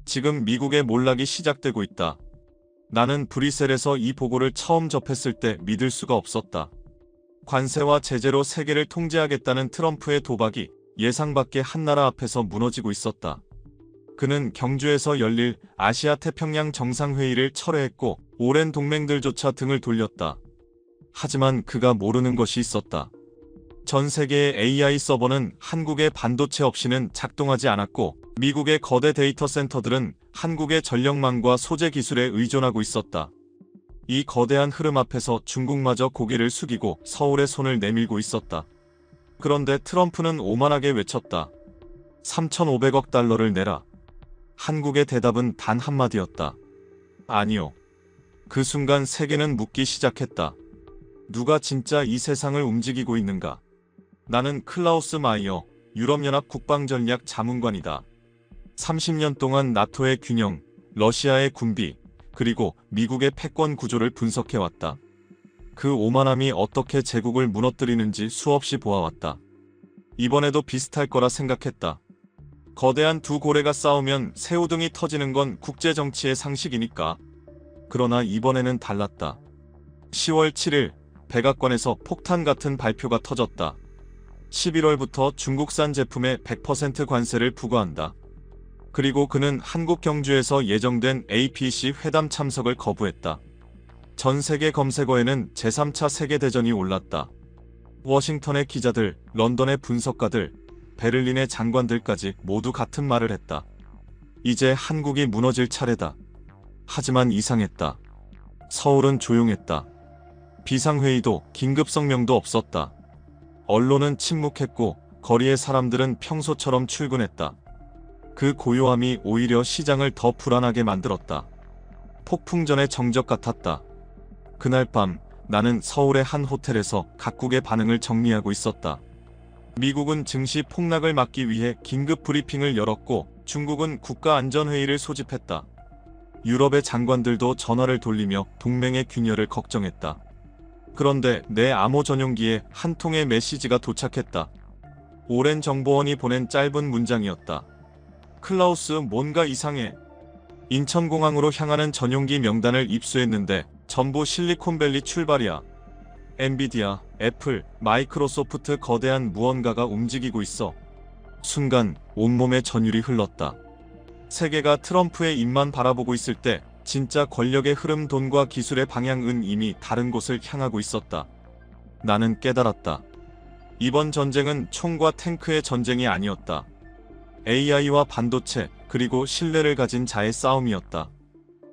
지금 미국의 몰락이 시작되고 있다. 나는 브뤼셀에서 이 보고를 처음 접했을 때 믿을 수가 없었다. 관세와 제재로 세계를 통제하겠다는 트럼프의 도박이 예상 밖의 한 나라 앞에서 무너지고 있었다. 그는 경주에서 열릴 아시아 태평양 정상회의를 철회했고 오랜 동맹들조차 등을 돌렸다. 하지만 그가 모르는 것이 있었다. 전 세계의 AI 서버는 한국의 반도체 없이는 작동하지 않았고 미국의 거대 데이터 센터들은 한국의 전력망과 소재 기술에 의존하고 있었다. 이 거대한 흐름 앞에서 중국마저 고개를 숙이고 서울의 손을 내밀고 있었다. 그런데 트럼프는 오만하게 외쳤다. 3,500억 달러를 내라. 한국의 대답은 단 한마디였다. 아니요. 그 순간 세계는 묻기 시작했다. 누가 진짜 이 세상을 움직이고 있는가? 나는 클라우스 마이어, 유럽연합 국방전략 자문관이다. 30년 동안 나토의 균형, 러시아의 군비, 그리고 미국의 패권 구조를 분석해왔다. 그 오만함이 어떻게 제국을 무너뜨리는지 수없이 보아왔다. 이번에도 비슷할 거라 생각했다. 거대한 두 고래가 싸우면 새우등이 터지는 건 국제정치의 상식이니까. 그러나 이번에는 달랐다. 10월 7일 백악관에서 폭탄 같은 발표가 터졌다. 11월부터 중국산 제품에 100% 관세를 부과한다. 그리고 그는 한국 경주에서 예정된 APEC 회담 참석을 거부했다. 전 세계 검색어에는 제3차 세계대전이 올랐다. 워싱턴의 기자들, 런던의 분석가들, 베를린의 장관들까지 모두 같은 말을 했다. 이제 한국이 무너질 차례다. 하지만 이상했다. 서울은 조용했다. 비상회의도 긴급 성명도 없었다. 언론은 침묵했고 거리의 사람들은 평소처럼 출근했다. 그 고요함이 오히려 시장을 더 불안하게 만들었다. 폭풍전의 정적 같았다. 그날 밤 나는 서울의 한 호텔에서 각국의 반응을 정리하고 있었다. 미국은 증시 폭락을 막기 위해 긴급 브리핑을 열었고 중국은 국가안전회의를 소집했다. 유럽의 장관들도 전화를 돌리며 동맹의 균열을 걱정했다. 그런데 내 암호 전용기에 한 통의 메시지가 도착했다. 오랜 정보원이 보낸 짧은 문장이었다. 클라우스, 뭔가 이상해. 인천공항으로 향하는 전용기 명단을 입수했는데 전부 실리콘밸리 출발이야. 엔비디아, 애플, 마이크로소프트 거대한 무언가가 움직이고 있어. 순간 온몸에 전율이 흘렀다. 세계가 트럼프의 입만 바라보고 있을 때 진짜 권력의 흐름, 돈과 기술의 방향은 이미 다른 곳을 향하고 있었다. 나는 깨달았다. 이번 전쟁은 총과 탱크의 전쟁이 아니었다. AI와 반도체, 그리고 신뢰를 가진 자의 싸움이었다.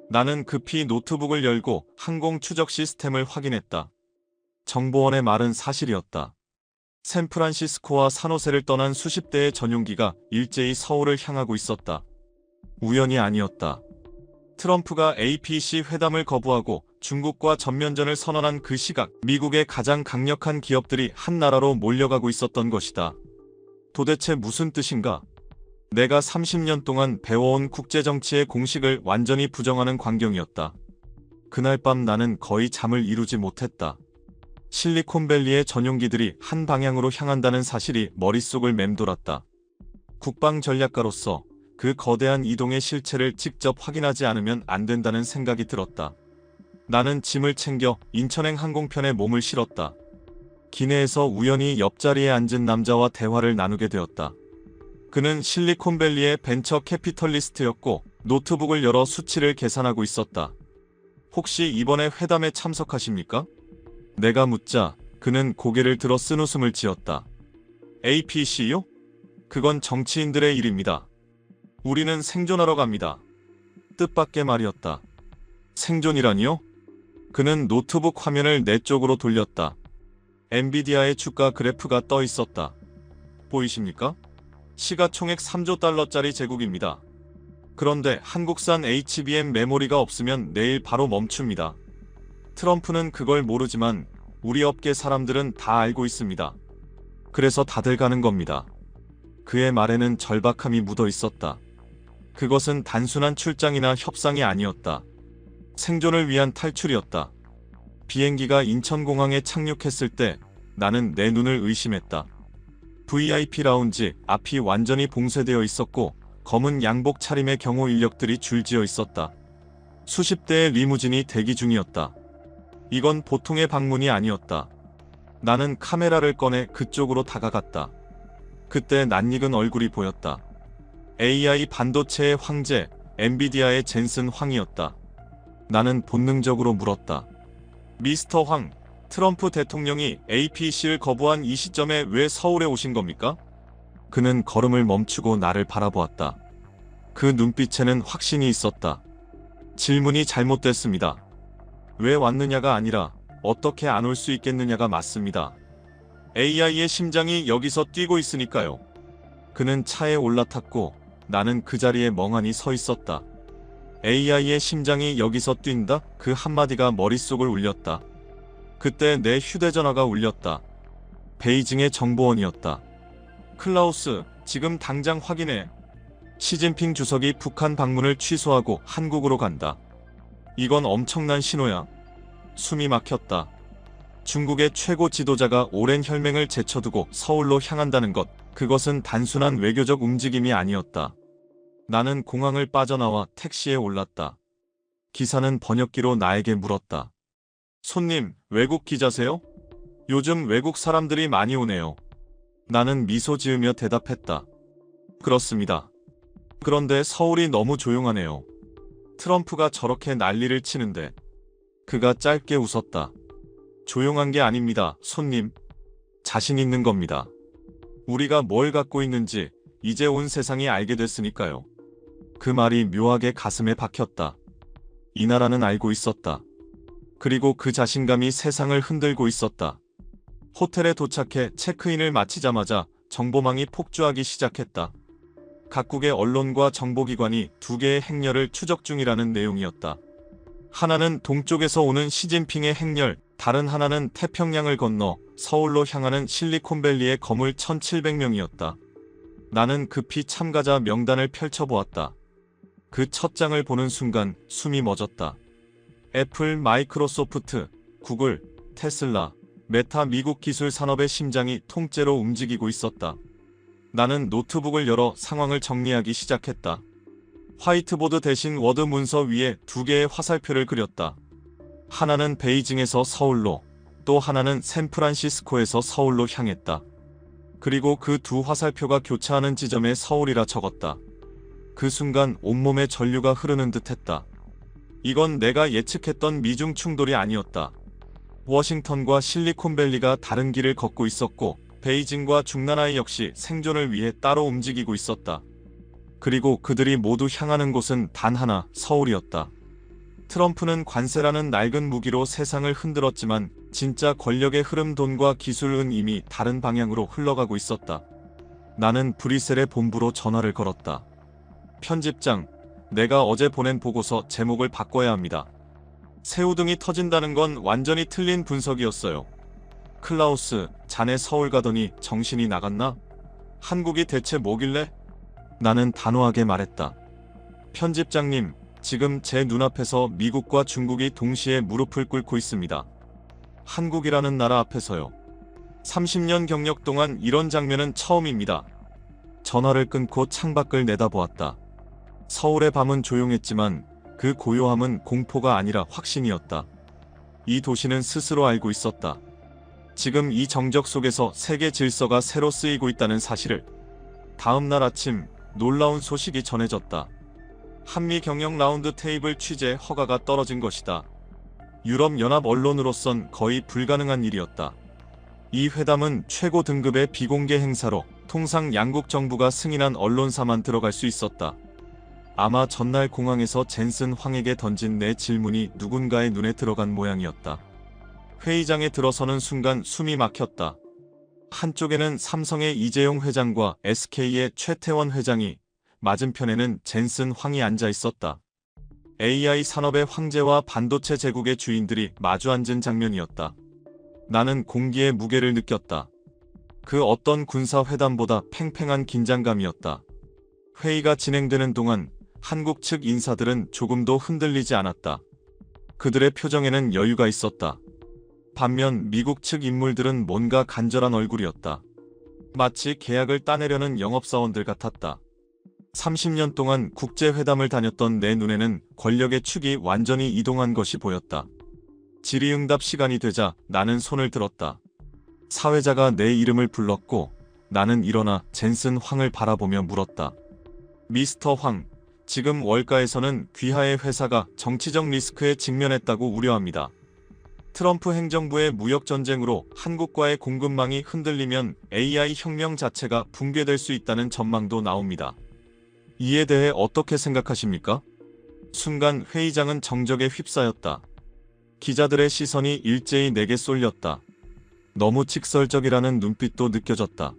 나는 급히 노트북을 열고 항공 추적 시스템을 확인했다. 정보원의 말은 사실이었다. 샌프란시스코와 산호세를 떠난 수십 대의 전용기가 일제히 서울을 향하고 있었다. 우연이 아니었다. 트럼프가 APEC 회담을 거부하고 중국과 전면전을 선언한 그 시각, 미국의 가장 강력한 기업들이 한 나라로 몰려가고 있었던 것이다. 도대체 무슨 뜻인가? 내가 30년 동안 배워온 국제정치의 공식을 완전히 부정하는 광경이었다. 그날 밤 나는 거의 잠을 이루지 못했다. 실리콘밸리의 전용기들이 한 방향으로 향한다는 사실이 머릿속을 맴돌았다. 국방전략가로서 그 거대한 이동의 실체를 직접 확인하지 않으면 안 된다는 생각이 들었다. 나는 짐을 챙겨 인천행 항공편에 몸을 실었다. 기내에서 우연히 옆자리에 앉은 남자와 대화를 나누게 되었다. 그는 실리콘밸리의 벤처 캐피털리스트였고 노트북을 열어 수치를 계산하고 있었다. 혹시 이번에 회담에 참석하십니까? 내가 묻자 그는 고개를 들어 쓴웃음을 지었다. APEC요? 그건 정치인들의 일입니다. 우리는 생존하러 갑니다. 뜻밖의 말이었다. 생존이라니요? 그는 노트북 화면을 내 쪽으로 돌렸다. 엔비디아의 주가 그래프가 떠 있었다. 보이십니까? 시가총액 3조 달러짜리 제국입니다. 그런데 한국산 HBM 메모리가 없으면 내일 바로 멈춥니다. 트럼프는 그걸 모르지만 우리 업계 사람들은 다 알고 있습니다. 그래서 다들 가는 겁니다. 그의 말에는 절박함이 묻어 있었다. 그것은 단순한 출장이나 협상이 아니었다. 생존을 위한 탈출이었다. 비행기가 인천공항에 착륙했을 때 나는 내 눈을 의심했다. VIP 라운지 앞이 완전히 봉쇄되어 있었고 검은 양복 차림의 경호 인력들이 줄지어 있었다. 수십 대의 리무진이 대기 중이었다. 이건 보통의 방문이 아니었다. 나는 카메라를 꺼내 그쪽으로 다가갔다. 그때 낯익은 얼굴이 보였다. AI 반도체의 황제, 엔비디아의 젠슨 황이었다. 나는 본능적으로 물었다. 미스터 황, 트럼프 대통령이 APC를 거부한 이 시점에 왜 서울에 오신 겁니까? 그는 걸음을 멈추고 나를 바라보았다. 그 눈빛에는 확신이 있었다. 질문이 잘못됐습니다. 왜 왔느냐가 아니라 어떻게 안 올 수 있겠느냐가 맞습니다. AI의 심장이 여기서 뛰고 있으니까요. 그는 차에 올라탔고 나는 그 자리에 멍하니 서 있었다. AI의 심장이 여기서 뛴다? 그 한마디가 머릿속을 울렸다. 그때 내 휴대전화가 울렸다. 베이징의 정보원이었다. 클라우스, 지금 당장 확인해. 시진핑 주석이 북한 방문을 취소하고 한국으로 간다. 이건 엄청난 신호야. 숨이 막혔다. 중국의 최고 지도자가 오랜 혈맹을 제쳐두고 서울로 향한다는 것, 그것은 단순한 외교적 움직임이 아니었다. 나는 공항을 빠져나와 택시에 올랐다. 기사는 번역기로 나에게 물었다. 손님, 외국 기자세요? 요즘 외국 사람들이 많이 오네요. 나는 미소 지으며 대답했다. 그렇습니다. 그런데 서울이 너무 조용하네요. 트럼프가 저렇게 난리를 치는데. 그가 짧게 웃었다. 조용한 게 아닙니다, 손님. 자신 있는 겁니다. 우리가 뭘 갖고 있는지 이제 온 세상이 알게 됐으니까요. 그 말이 묘하게 가슴에 박혔다. 이 나라는 알고 있었다. 그리고 그 자신감이 세상을 흔들고 있었다. 호텔에 도착해 체크인을 마치자마자 정보망이 폭주하기 시작했다. 각국의 언론과 정보기관이 두 개의 행렬을 추적 중이라는 내용이었다. 하나는 동쪽에서 오는 시진핑의 행렬, 다른 하나는 태평양을 건너 서울로 향하는 실리콘밸리의 거물 1700명이었다. 나는 급히 참가자 명단을 펼쳐보았다. 그 첫 장을 보는 순간 숨이 멎었다. 애플, 마이크로소프트, 구글, 테슬라, 메타 미국 기술 산업의 심장이 통째로 움직이고 있었다. 나는 노트북을 열어 상황을 정리하기 시작했다. 화이트보드 대신 워드 문서 위에 두 개의 화살표를 그렸다. 하나는 베이징에서 서울로, 또 하나는 샌프란시스코에서 서울로 향했다. 그리고 그 두 화살표가 교차하는 지점에 서울이라 적었다. 그 순간 온몸에 전류가 흐르는 듯했다. 이건 내가 예측했던 미중 충돌이 아니었다. 워싱턴과 실리콘밸리가 다른 길을 걷고 있었고 베이징과 중나라이 역시 생존을 위해 따로 움직이고 있었다. 그리고 그들이 모두 향하는 곳은 단 하나, 서울이었다. 트럼프는 관세라는 낡은 무기로 세상을 흔들었지만 진짜 권력의 흐름, 돈과 기술은 이미 다른 방향으로 흘러가고 있었다. 나는 브뤼셀의 본부로 전화를 걸었다. 편집장, 내가 어제 보낸 보고서 제목을 바꿔야 합니다. 새우등이 터진다는 건 완전히 틀린 분석이었어요. 클라우스, 자네 서울 가더니 정신이 나갔나? 한국이 대체 뭐길래? 나는 단호하게 말했다. 편집장님, 지금 제 눈앞에서 미국과 중국이 동시에 무릎을 꿇고 있습니다. 한국이라는 나라 앞에서요. 30년 경력 동안 이런 장면은 처음입니다. 전화를 끊고 창밖을 내다보았다. 서울의 밤은 조용했지만 그 고요함은 공포가 아니라 확신이었다. 이 도시는 스스로 알고 있었다. 지금 이 정적 속에서 세계 질서가 새로 쓰이고 있다는 사실을. 다음 날 아침 놀라운 소식이 전해졌다. 한미 경영 라운드 테이블 취재 허가가 떨어진 것이다. 유럽연합 언론으로선 거의 불가능한 일이었다. 이 회담은 최고 등급의 비공개 행사로 통상 양국 정부가 승인한 언론사만 들어갈 수 있었다. 아마 전날 공항에서 젠슨 황에게 던진 내 질문이 누군가의 눈에 들어간 모양이었다. 회의장에 들어서는 순간 숨이 막혔다. 한쪽에는 삼성의 이재용 회장과 SK의 최태원 회장이, 맞은편에는 젠슨 황이 앉아 있었다. AI 산업의 황제와 반도체 제국의 주인들이 마주 앉은 장면이었다. 나는 공기의 무게를 느꼈다. 그 어떤 군사회담보다 팽팽한 긴장감이었다. 회의가 진행되는 동안 한국 측 인사들은 조금도 흔들리지 않았다. 그들의 표정에는 여유가 있었다. 반면 미국 측 인물들은 뭔가 간절한 얼굴이었다. 마치 계약을 따내려는 영업사원들 같았다. 30년 동안 국제회담을 다녔던 내 눈에는 권력의 축이 완전히 이동한 것이 보였다. 질의응답 시간이 되자 나는 손을 들었다. 사회자가 내 이름을 불렀고 나는 일어나 젠슨 황을 바라보며 물었다. 미스터 황, 지금 월가에서는 귀하의 회사가 정치적 리스크에 직면했다고 우려합니다. 트럼프 행정부의 무역전쟁으로 한국과의 공급망이 흔들리면 AI 혁명 자체가 붕괴될 수 있다는 전망도 나옵니다. 이에 대해 어떻게 생각하십니까? 순간 회의장은 정적에 휩싸였다. 기자들의 시선이 일제히 내게 쏠렸다. 너무 직설적이라는 눈빛도 느껴졌다.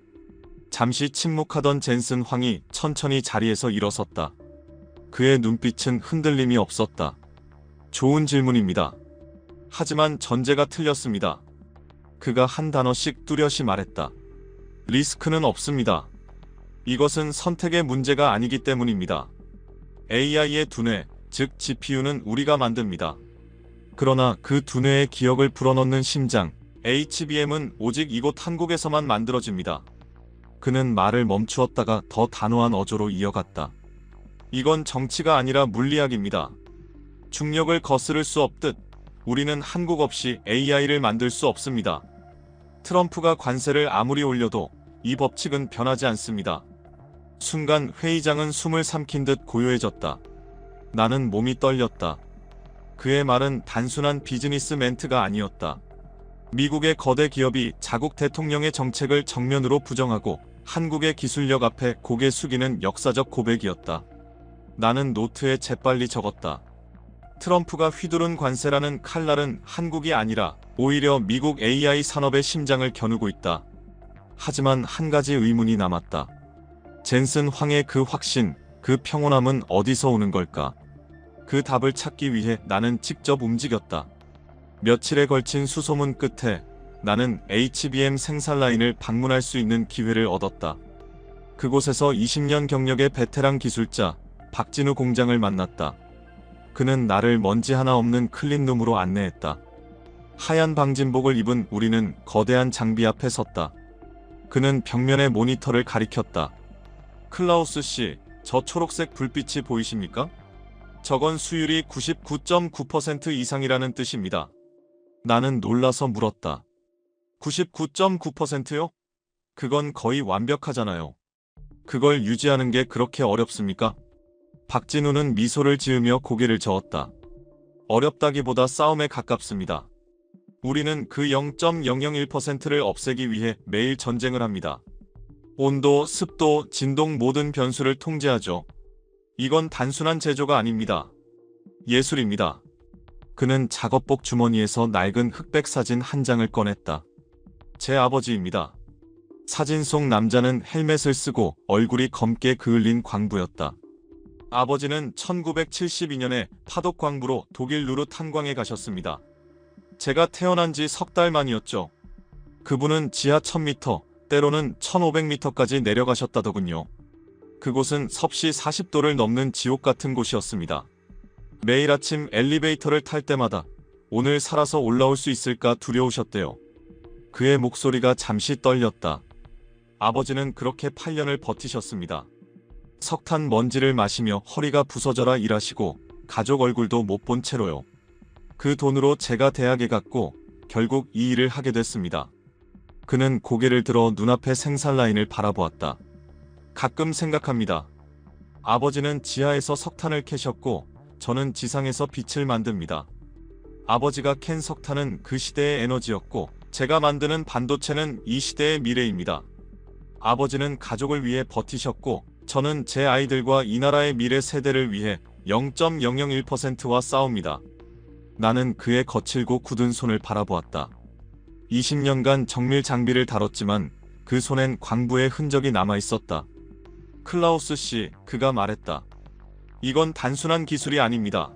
잠시 침묵하던 젠슨 황이 천천히 자리에서 일어섰다. 그의 눈빛은 흔들림이 없었다. 좋은 질문입니다. 하지만 전제가 틀렸습니다. 그가 한 단어씩 뚜렷이 말했다. 리스크는 없습니다. 이것은 선택의 문제가 아니기 때문입니다. AI의 두뇌, 즉 GPU는 우리가 만듭니다. 그러나 그 두뇌의 기억을 불어넣는 심장, HBM은 오직 이곳 한국에서만 만들어집니다. 그는 말을 멈추었다가 더 단호한 어조로 이어갔다. 이건 정치가 아니라 물리학입니다. 중력을 거스를 수 없듯 우리는 한국 없이 AI를 만들 수 없습니다. 트럼프가 관세를 아무리 올려도 이 법칙은 변하지 않습니다. 순간 회의장은 숨을 삼킨 듯 고요해졌다. 나는 몸이 떨렸다. 그의 말은 단순한 비즈니스 멘트가 아니었다. 미국의 거대 기업이 자국 대통령의 정책을 정면으로 부정하고 한국의 기술력 앞에 고개 숙이는 역사적 고백이었다. 나는 노트에 재빨리 적었다. 트럼프가 휘두른 관세라는 칼날은 한국이 아니라 오히려 미국 AI 산업의 심장을 겨누고 있다. 하지만 한 가지 의문이 남았다. 젠슨 황의 그 확신, 그 평온함은 어디서 오는 걸까? 그 답을 찾기 위해 나는 직접 움직였다. 며칠에 걸친 수소문 끝에 나는 HBM 생산 라인을 방문할 수 있는 기회를 얻었다. 그곳에서 20년 경력의 베테랑 기술자 박진우 공장을 만났다. 그는 나를 먼지 하나 없는 클린룸으로 안내했다. 하얀 방진복을 입은 우리는 거대한 장비 앞에 섰다. 그는 벽면의 모니터를 가리켰다. 클라우스 씨, 저 초록색 불빛이 보이십니까? 저건 수율이 99.9% 이상이라는 뜻입니다. 나는 놀라서 물었다. 99.9%요? 그건 거의 완벽하잖아요. 그걸 유지하는 게 그렇게 어렵습니까? 박진우는 미소를 지으며 고개를 저었다. 어렵다기보다 싸움에 가깝습니다. 우리는 그 0.001%를 없애기 위해 매일 전쟁을 합니다. 온도, 습도, 진동 모든 변수를 통제하죠. 이건 단순한 제조가 아닙니다. 예술입니다. 그는 작업복 주머니에서 낡은 흑백 사진 한 장을 꺼냈다. 제 아버지입니다. 사진 속 남자는 헬멧을 쓰고 얼굴이 검게 그을린 광부였다. 아버지는 1972년에 파독 광부로 독일 누르 탄광에 가셨습니다. 제가 태어난 지 석 달 만이었죠. 그분은 지하 1000m, 때로는 1500m까지 내려가셨다더군요. 그곳은 섭씨 40도를 넘는 지옥 같은 곳이었습니다. 매일 아침 엘리베이터를 탈 때마다 오늘 살아서 올라올 수 있을까 두려우셨대요. 그의 목소리가 잠시 떨렸다. 아버지는 그렇게 8년을 버티셨습니다. 석탄 먼지를 마시며 허리가 부서져라 일하시고 가족 얼굴도 못 본 채로요. 그 돈으로 제가 대학에 갔고 결국 이 일을 하게 됐습니다. 그는 고개를 들어 눈앞의 생산 라인을 바라보았다. 가끔 생각합니다. 아버지는 지하에서 석탄을 캐셨고 저는 지상에서 빛을 만듭니다. 아버지가 캔 석탄은 그 시대의 에너지였고 제가 만드는 반도체는 이 시대의 미래입니다. 아버지는 가족을 위해 버티셨고 저는 제 아이들과 이 나라의 미래 세대를 위해 0.001%와 싸웁니다. 나는 그의 거칠고 굳은 손을 바라보았다. 20년간 정밀 장비를 다뤘지만 그 손엔 광부의 흔적이 남아있었다. 클라우스 씨, 그가 말했다. 이건 단순한 기술이 아닙니다.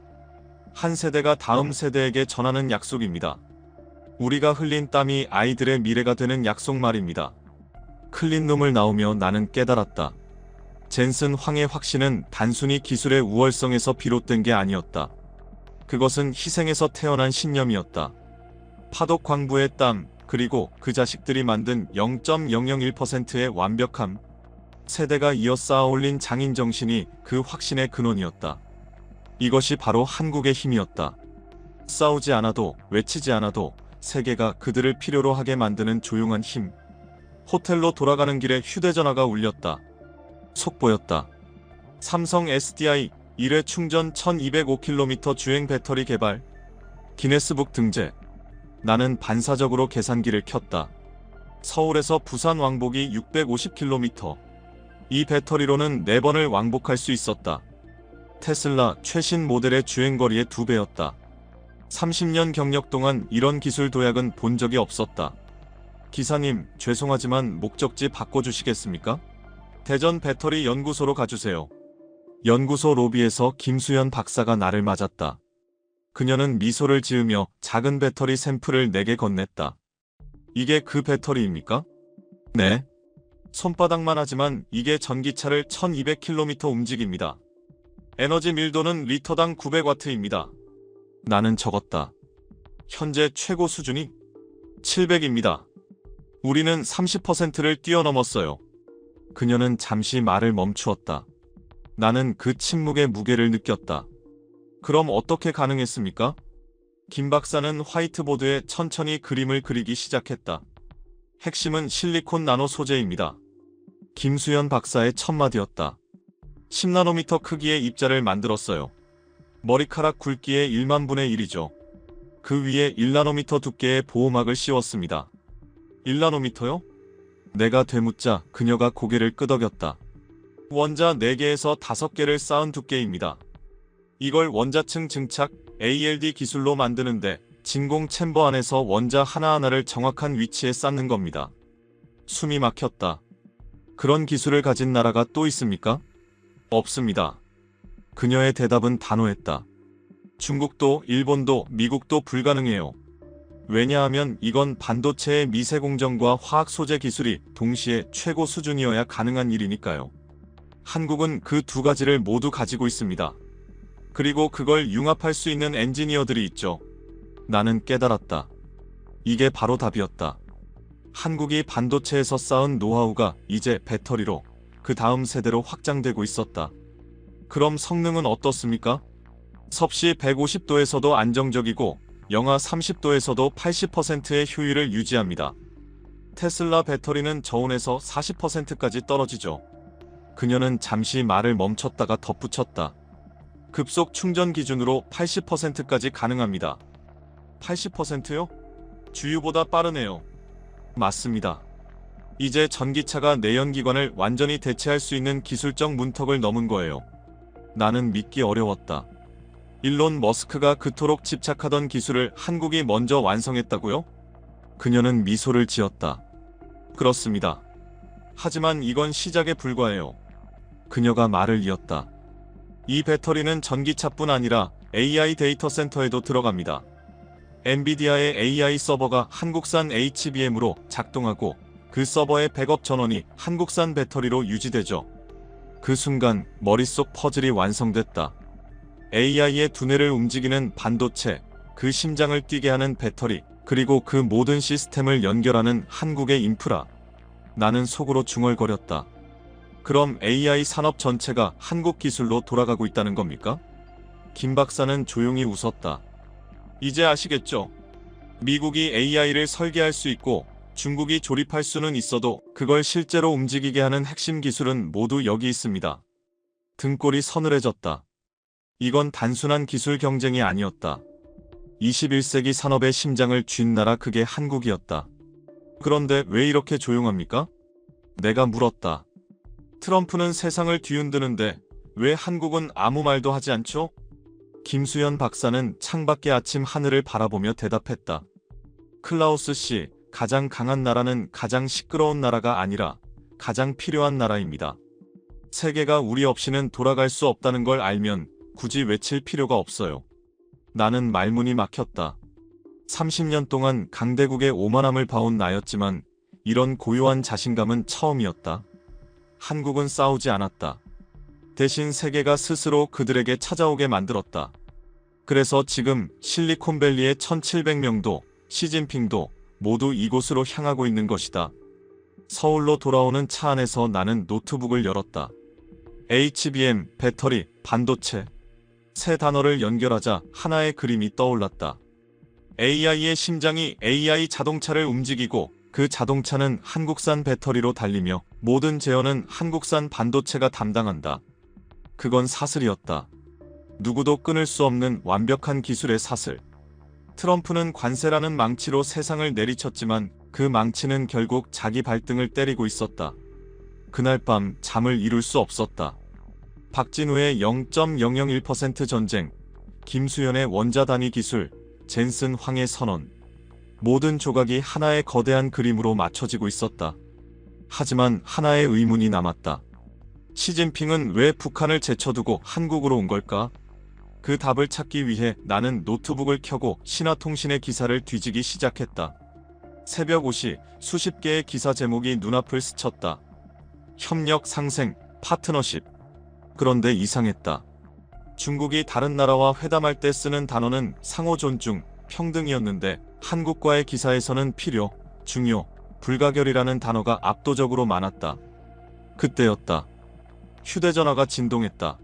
한 세대가 다음 세대에게 전하는 약속입니다. 우리가 흘린 땀이 아이들의 미래가 되는 약속 말입니다. 클린룸을 나오며 나는 깨달았다. 젠슨 황의 확신은 단순히 기술의 우월성에서 비롯된 게 아니었다. 그것은 희생에서 태어난 신념이었다. 파독 광부의 땀, 그리고 그 자식들이 만든 0.001%의 완벽함. 세대가 이어 쌓아올린 장인 정신이 그 확신의 근원이었다. 이것이 바로 한국의 힘이었다. 싸우지 않아도, 외치지 않아도 세계가 그들을 필요로 하게 만드는 조용한 힘. 호텔로 돌아가는 길에 휴대전화가 울렸다. 속보였다. 삼성 SDI 1회 충전 1205km 주행 배터리 개발. 기네스북 등재. 나는 반사적으로 계산기를 켰다. 서울에서 부산 왕복이 650km. 이 배터리로는 4번을 왕복할 수 있었다. 테슬라 최신 모델의 주행거리의 2배였다. 30년 경력 동안 이런 기술 도약은 본 적이 없었다. 기사님, 죄송하지만 목적지 바꿔주시겠습니까? 대전 배터리 연구소로 가주세요. 연구소 로비에서 김수현 박사가 나를 맞았다. 그녀는 미소를 지으며 작은 배터리 샘플을 내게 건넸다. 이게 그 배터리입니까? 네. 손바닥만 하지만 이게 전기차를 1200km 움직입니다. 에너지 밀도는 리터당 900W입니다. 나는 적었다. 현재 최고 수준이 700입니다. 우리는 30%를 뛰어넘었어요. 그녀는 잠시 말을 멈추었다. 나는 그 침묵의 무게를 느꼈다. 그럼 어떻게 가능했습니까? 김 박사는 화이트보드에 천천히 그림을 그리기 시작했다. 핵심은 실리콘 나노 소재입니다. 김수현 박사의 첫마디였다. 10나노미터 크기의 입자를 만들었어요. 머리카락 굵기의 1만분의 1이죠. 그 위에 1나노미터 두께의 보호막을 씌웠습니다. 1나노미터요? 내가 되묻자 그녀가 고개를 끄덕였다. 원자 4개에서 5개를 쌓은 두께입니다. 이걸 원자층 증착 ALD 기술로 만드는데 진공 챔버 안에서 원자 하나하나를 정확한 위치에 쌓는 겁니다. 숨이 막혔다. 그런 기술을 가진 나라가 또 있습니까? 없습니다. 그녀의 대답은 단호했다. 중국도, 일본도, 미국도 불가능해요. 왜냐하면 이건 반도체의 미세 공정과 화학 소재 기술이 동시에 최고 수준이어야 가능한 일이니까요. 한국은 그 두 가지를 모두 가지고 있습니다. 그리고 그걸 융합할 수 있는 엔지니어들이 있죠. 나는 깨달았다. 이게 바로 답이었다. 한국이 반도체에서 쌓은 노하우가 이제 배터리로 그 다음 세대로 확장되고 있었다. 그럼 성능은 어떻습니까? 섭씨 150도에서도 안정적이고 영하 30도에서도 80%의 효율을 유지합니다. 테슬라 배터리는 저온에서 40%까지 떨어지죠. 그녀는 잠시 말을 멈췄다가 덧붙였다. 급속 충전 기준으로 80%까지 가능합니다. 80%요? 주유보다 빠르네요. 맞습니다. 이제 전기차가 내연기관을 완전히 대체할 수 있는 기술적 문턱을 넘은 거예요. 나는 믿기 어려웠다. 일론 머스크가 그토록 집착하던 기술을 한국이 먼저 완성했다고요? 그녀는 미소를 지었다. 그렇습니다. 하지만 이건 시작에 불과해요. 그녀가 말을 이었다. 이 배터리는 전기차뿐 아니라 AI 데이터 센터에도 들어갑니다. 엔비디아의 AI 서버가 한국산 HBM으로 작동하고 그 서버의 백업 전원이 한국산 배터리로 유지되죠. 그 순간 머릿속 퍼즐이 완성됐다. AI의 두뇌를 움직이는 반도체, 그 심장을 뛰게 하는 배터리, 그리고 그 모든 시스템을 연결하는 한국의 인프라. 나는 속으로 중얼거렸다. 그럼 AI 산업 전체가 한국 기술로 돌아가고 있다는 겁니까? 김 박사는 조용히 웃었다. 이제 아시겠죠? 미국이 AI를 설계할 수 있고 중국이 조립할 수는 있어도 그걸 실제로 움직이게 하는 핵심 기술은 모두 여기 있습니다. 등골이 서늘해졌다. 이건 단순한 기술 경쟁이 아니었다. 21세기 산업의 심장을 쥔 나라, 그게 한국이었다. 그런데 왜 이렇게 조용합니까? 내가 물었다. 트럼프는 세상을 뒤흔드는데 왜 한국은 아무 말도 하지 않죠? 김수현 박사는 창밖의 아침 하늘을 바라보며 대답했다. 클라우스 씨, 가장 강한 나라는 가장 시끄러운 나라가 아니라 가장 필요한 나라입니다. 세계가 우리 없이는 돌아갈 수 없다는 걸 알면 굳이 외칠 필요가 없어요. 나는 말문이 막혔다. 30년 동안 강대국의 오만함을 봐온 나였지만 이런 고요한 자신감은 처음이었다. 한국은 싸우지 않았다. 대신 세계가 스스로 그들에게 찾아오게 만들었다. 그래서 지금 실리콘밸리의 1700명도 시진핑도 모두 이곳으로 향하고 있는 것이다. 서울로 돌아오는 차 안에서 나는 노트북을 열었다. HBM, 배터리, 반도체. 세 단어를 연결하자 하나의 그림이 떠올랐다. AI의 심장이 AI 자동차를 움직이고 그 자동차는 한국산 배터리로 달리며 모든 제어는 한국산 반도체가 담당한다. 그건 사슬이었다. 누구도 끊을 수 없는 완벽한 기술의 사슬. 트럼프는 관세라는 망치로 세상을 내리쳤지만 그 망치는 결국 자기 발등을 때리고 있었다. 그날 밤 잠을 이룰 수 없었다. 박진우의 0.001% 전쟁, 김수현의 원자 단위 기술, 젠슨 황의 선언. 모든 조각이 하나의 거대한 그림으로 맞춰지고 있었다. 하지만 하나의 의문이 남았다. 시진핑은 왜 북한을 제쳐두고 한국으로 온 걸까? 그 답을 찾기 위해 나는 노트북을 켜고 신화통신의 기사를 뒤지기 시작했다. 새벽 5시 수십 개의 기사 제목이 눈앞을 스쳤다. 협력 상생, 파트너십. 그런데 이상했다. 중국이 다른 나라와 회담할 때 쓰는 단어는 상호 존중, 평등이었는데 한국과의 기사에서는 필요, 중요, 불가결이라는 단어가 압도적으로 많았다. 그때였다. 휴대전화가 진동했다.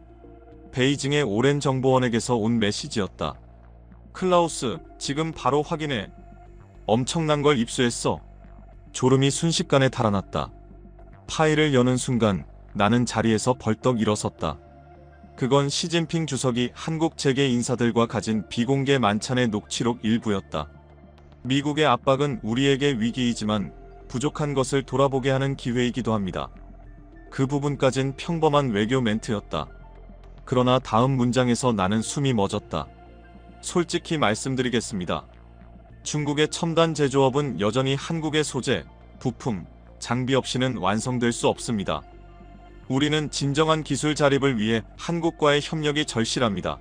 베이징의 오랜 정보원에게서 온 메시지였다. 클라우스, 지금 바로 확인해. 엄청난 걸 입수했어. 졸음이 순식간에 달아났다. 파일을 여는 순간 나는 자리에서 벌떡 일어섰다. 그건 시진핑 주석이 한국 재계 인사들과 가진 비공개 만찬의 녹취록 일부였다. 미국의 압박은 우리에게 위기이지만 부족한 것을 돌아보게 하는 기회이기도 합니다. 그 부분까진 평범한 외교 멘트였다. 그러나 다음 문장에서 나는 숨이 멎었다. 솔직히 말씀드리겠습니다. 중국의 첨단 제조업은 여전히 한국의 소재, 부품, 장비 없이는 완성될 수 없습니다. 우리는 진정한 기술 자립을 위해 한국과의 협력이 절실합니다.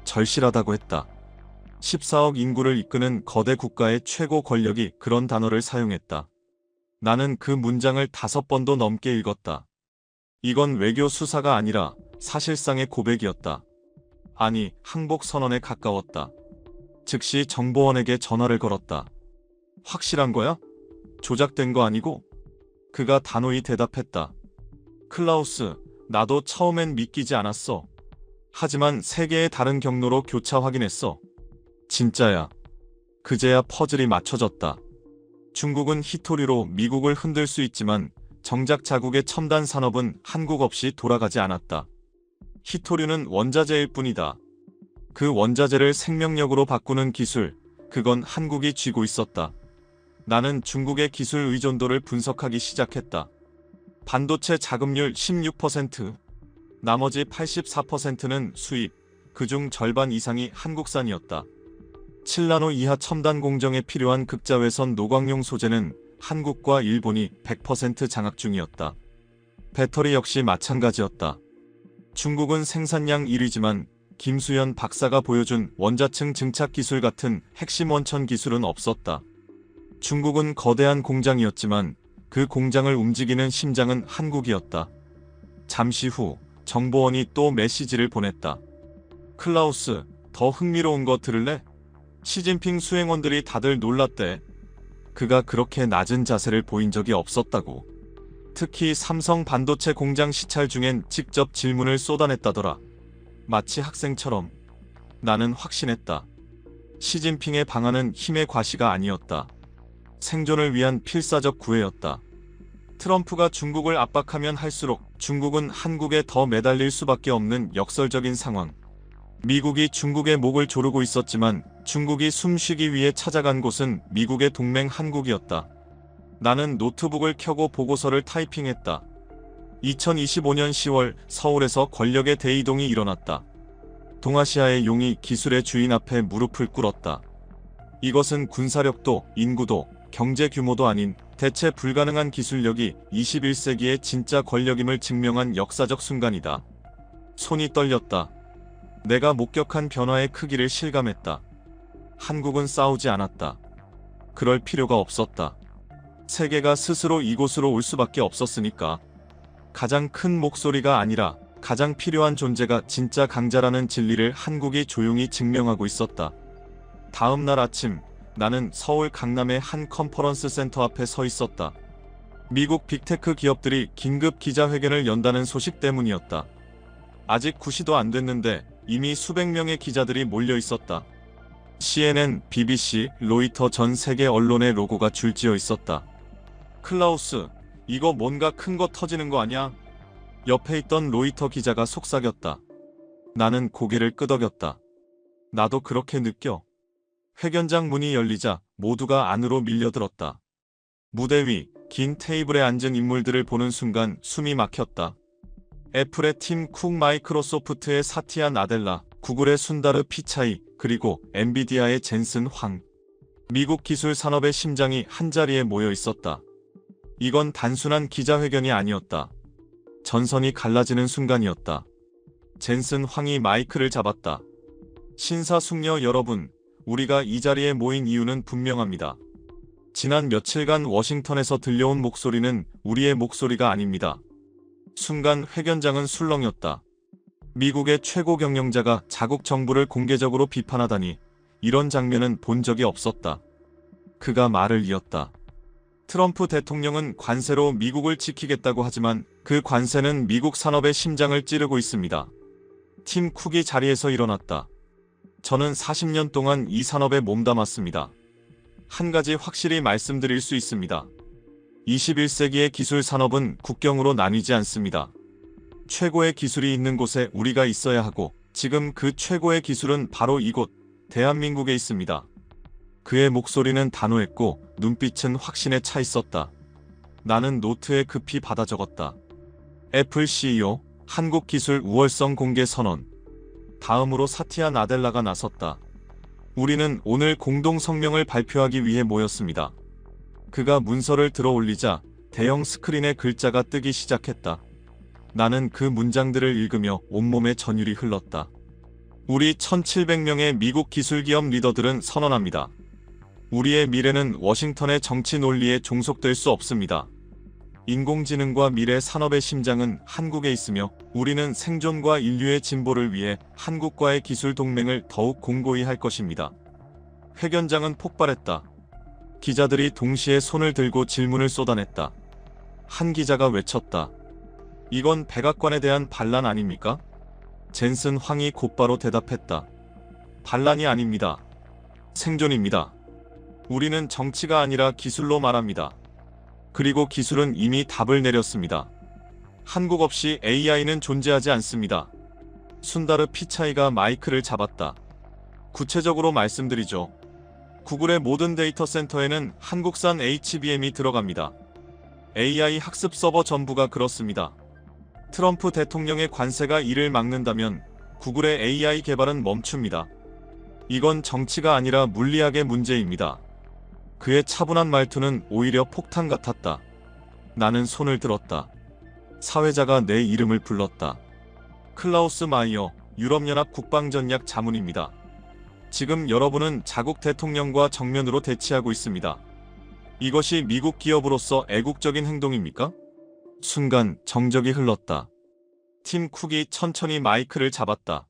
절실하다고 했다. 14억 인구를 이끄는 거대 국가의 최고 권력이 그런 단어를 사용했다. 나는 그 문장을 5번도 넘게 읽었다. 이건 외교 수사가 아니라 사실상의 고백이었다. 아니, 항복 선언에 가까웠다. 즉시 정보원에게 전화를 걸었다. 확실한 거야? 조작된 거 아니고? 그가 단호히 대답했다. 클라우스, 나도 처음엔 믿기지 않았어. 하지만 3개의 다른 경로로 교차 확인했어. 진짜야. 그제야 퍼즐이 맞춰졌다. 중국은 히토리로 미국을 흔들 수 있지만 정작 자국의 첨단 산업은 한국 없이 돌아가지 않았다. 히토류는 원자재일 뿐이다. 그 원자재를 생명력으로 바꾸는 기술, 그건 한국이 쥐고 있었다. 나는 중국의 기술 의존도를 분석하기 시작했다. 반도체 자급률 16%, 나머지 84%는 수입, 그중 절반 이상이 한국산이었다. 7나노 이하 첨단 공정에 필요한 극자외선 노광용 소재는 한국과 일본이 100% 장악 중이었다. 배터리 역시 마찬가지였다. 중국은 생산량 1위지만 김수현 박사가 보여준 원자층 증착 기술 같은 핵심 원천 기술은 없었다. 중국은 거대한 공장이었지만 그 공장을 움직이는 심장은 한국이었다. 잠시 후 정보원이 또 메시지를 보냈다. 클라우스, 더 흥미로운 거 들을래? 시진핑 수행원들이 다들 놀랐대. 그가 그렇게 낮은 자세를 보인 적이 없었다고. 특히 삼성 반도체 공장 시찰 중엔 직접 질문을 쏟아냈다더라. 마치 학생처럼. 나는 확신했다. 시진핑의 방안은 힘의 과시가 아니었다. 생존을 위한 필사적 구애였다. 트럼프가 중국을 압박하면 할수록 중국은 한국에 더 매달릴 수밖에 없는 역설적인 상황. 미국이 중국의 목을 조르고 있었지만 중국이 숨쉬기 위해 찾아간 곳은 미국의 동맹 한국이었다. 나는 노트북을 켜고 보고서를 타이핑했다. 2025년 10월 서울에서 권력의 대이동이 일어났다. 동아시아의 용이 기술의 주인 앞에 무릎을 꿇었다. 이것은 군사력도, 인구도, 경제 규모도 아닌 대체 불가능한 기술력이 21세기의 진짜 권력임을 증명한 역사적 순간이다. 손이 떨렸다. 내가 목격한 변화의 크기를 실감했다. 한국은 싸우지 않았다. 그럴 필요가 없었다. 세계가 스스로 이곳으로 올 수밖에 없었으니까. 가장 큰 목소리가 아니라 가장 필요한 존재가 진짜 강자라는 진리를 한국이 조용히 증명하고 있었다. 다음 날 아침 나는 서울 강남의 한 컨퍼런스 센터 앞에 서 있었다. 미국 빅테크 기업들이 긴급 기자회견을 연다는 소식 때문이었다. 아직 9시도 안 됐는데 이미 수백 명의 기자들이 몰려 있었다. CNN, BBC, 로이터 전 세계 언론의 로고가 줄지어 있었다. 클라우스, 이거 뭔가 큰 거 터지는 거 아냐? 옆에 있던 로이터 기자가 속삭였다. 나는 고개를 끄덕였다. 나도 그렇게 느껴. 회견장 문이 열리자 모두가 안으로 밀려들었다. 무대 위, 긴 테이블에 앉은 인물들을 보는 순간 숨이 막혔다. 애플의 팀 쿡, 마이크로소프트의 사티아 나델라, 구글의 순다르 피차이, 그리고 엔비디아의 젠슨 황. 미국 기술 산업의 심장이 한자리에 모여 있었다. 이건 단순한 기자회견이 아니었다. 전선이 갈라지는 순간이었다. 젠슨 황이 마이크를 잡았다. 신사숙녀 여러분, 우리가 이 자리에 모인 이유는 분명합니다. 지난 며칠간 워싱턴에서 들려온 목소리는 우리의 목소리가 아닙니다. 순간 회견장은 술렁였다. 미국의 최고 경영자가 자국 정부를 공개적으로 비판하다니, 이런 장면은 본 적이 없었다. 그가 말을 이었다. 트럼프 대통령은 관세로 미국을 지키겠다고 하지만 그 관세는 미국 산업의 심장을 찌르고 있습니다. 팀 쿡이 자리에서 일어났다. 저는 40년 동안 이 산업에 몸담았습니다. 한 가지 확실히 말씀드릴 수 있습니다. 21세기의 기술 산업은 국경으로 나뉘지 않습니다. 최고의 기술이 있는 곳에 우리가 있어야 하고, 지금 그 최고의 기술은 바로 이곳, 대한민국에 있습니다. 그의 목소리는 단호했고 눈빛은 확신에 차 있었다. 나는 노트에 급히 받아 적었다. 애플 CEO, 한국기술 우월성 공개 선언. 다음으로 사티아 나델라가 나섰다. 우리는 오늘 공동 성명을 발표하기 위해 모였습니다. 그가 문서를 들어 올리자 대형 스크린에 글자가 뜨기 시작했다. 나는 그 문장들을 읽으며 온몸에 전율이 흘렀다. 우리 1700명의 미국 기술기업 리더들은 선언합니다. 우리의 미래는 워싱턴의 정치 논리에 종속될 수 없습니다. 인공지능과 미래 산업의 심장은 한국에 있으며 우리는 생존과 인류의 진보를 위해 한국과의 기술 동맹을 더욱 공고히 할 것입니다. 회견장은 폭발했다. 기자들이 동시에 손을 들고 질문을 쏟아냈다. 한 기자가 외쳤다. 이건 백악관에 대한 반란 아닙니까? 젠슨 황이 곧바로 대답했다. 반란이 아닙니다. 생존입니다. 우리는 정치가 아니라 기술로 말합니다. 그리고 기술은 이미 답을 내렸습니다. 한국 없이 AI는 존재하지 않습니다. 순다르 피차이가 마이크를 잡았다. 구체적으로 말씀드리죠. 구글의 모든 데이터 센터에는 한국산 HBM이 들어갑니다. AI 학습 서버 전부가 그렇습니다. 트럼프 대통령의 관세가 이를 막는다면 구글의 AI 개발은 멈춥니다. 이건 정치가 아니라 물리학의 문제입니다. 그의 차분한 말투는 오히려 폭탄 같았다. 나는 손을 들었다. 사회자가 내 이름을 불렀다. 클라우스 마이어, 유럽연합 국방전략 자문입니다. 지금 여러분은 자국 대통령과 정면으로 대치하고 있습니다. 이것이 미국 기업으로서 애국적인 행동입니까? 순간 정적이 흘렀다. 팀 쿡이 천천히 마이크를 잡았다.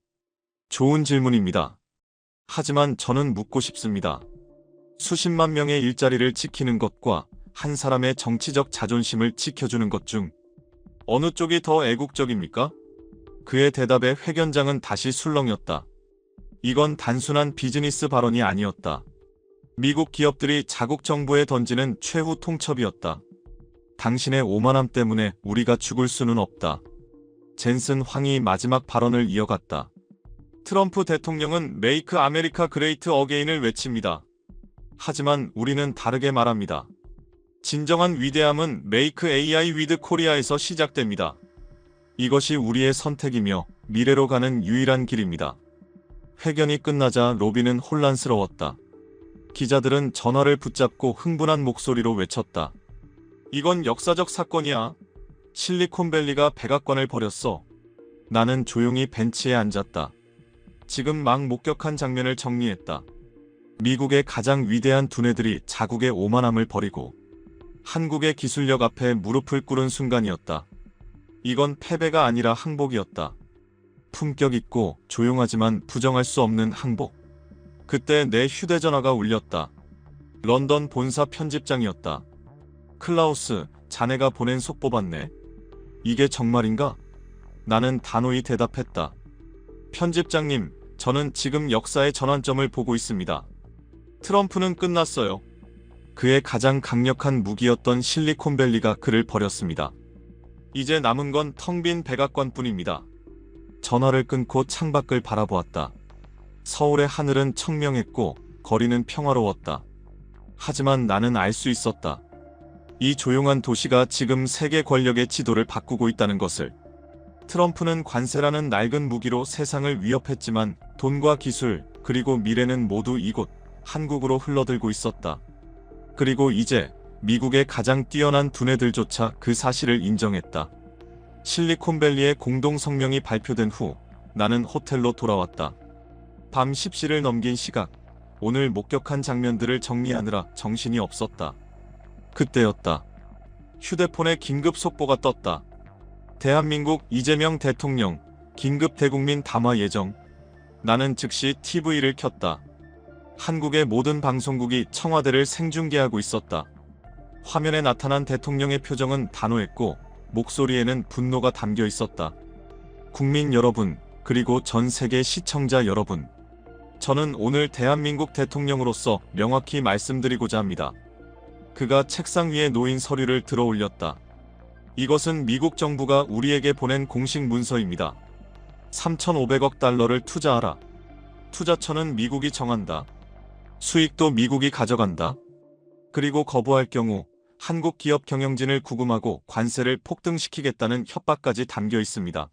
좋은 질문입니다. 하지만 저는 묻고 싶습니다. 수십만 명의 일자리를 지키는 것과 한 사람의 정치적 자존심을 지켜주는 것 중 어느 쪽이 더 애국적입니까? 그의 대답에 회견장은 다시 술렁였다. 이건 단순한 비즈니스 발언이 아니었다. 미국 기업들이 자국 정부에 던지는 최후 통첩이었다. 당신의 오만함 때문에 우리가 죽을 수는 없다. 젠슨 황이 마지막 발언을 이어갔다. 트럼프 대통령은 메이크 아메리카 그레이트 어게인을 외칩니다. 하지만 우리는 다르게 말합니다. 진정한 위대함은 메이크 AI 위드 코리아에서 시작됩니다. 이것이 우리의 선택이며 미래로 가는 유일한 길입니다. 회견이 끝나자 로비는 혼란스러웠다. 기자들은 전화를 붙잡고 흥분한 목소리로 외쳤다. 이건 역사적 사건이야. 실리콘밸리가 백악관을 버렸어. 나는 조용히 벤치에 앉았다. 지금 막 목격한 장면을 정리했다. 미국의 가장 위대한 두뇌들이 자국의 오만함을 버리고 한국의 기술력 앞에 무릎을 꿇은 순간이었다. 이건 패배가 아니라 항복이었다. 품격 있고 조용하지만 부정할 수 없는 항복. 그때 내 휴대전화가 울렸다. 런던 본사 편집장이었다. 클라우스, 자네가 보낸 속보 봤네. 이게 정말인가? 나는 단호히 대답했다. 편집장님, 저는 지금 역사의 전환점을 보고 있습니다. 트럼프는 끝났어요. 그의 가장 강력한 무기였던 실리콘밸리가 그를 버렸습니다. 이제 남은 건 텅 빈 백악관뿐입니다. 전화를 끊고 창밖을 바라보았다. 서울의 하늘은 청명했고 거리는 평화로웠다. 하지만 나는 알 수 있었다. 이 조용한 도시가 지금 세계 권력의 지도를 바꾸고 있다는 것을. 트럼프는 관세라는 낡은 무기로 세상을 위협했지만 돈과 기술, 그리고 미래는 모두 이곳, 한국으로 흘러들고 있었다. 그리고 이제 미국의 가장 뛰어난 두뇌들조차 그 사실을 인정했다. 실리콘밸리의 공동성명이 발표된 후 나는 호텔로 돌아왔다. 밤 10시를 넘긴 시각, 오늘 목격한 장면들을 정리하느라 정신이 없었다. 그때였다. 휴대폰에 긴급 속보가 떴다. 대한민국 이재명 대통령 긴급 대국민 담화 예정. 나는 즉시 TV를 켰다. 한국의 모든 방송국이 청와대를 생중계하고 있었다. 화면에 나타난 대통령의 표정은 단호했고 목소리에는 분노가 담겨 있었다. 국민 여러분, 그리고 전 세계 시청자 여러분. 저는 오늘 대한민국 대통령으로서 명확히 말씀드리고자 합니다. 그가 책상 위에 놓인 서류를 들어 올렸다. 이것은 미국 정부가 우리에게 보낸 공식 문서입니다. 3,500억 달러를 투자하라. 투자처는 미국이 정한다. 수익도 미국이 가져간다. 그리고 거부할 경우 한국 기업 경영진을 구금하고 관세를 폭등시키겠다는 협박까지 담겨 있습니다.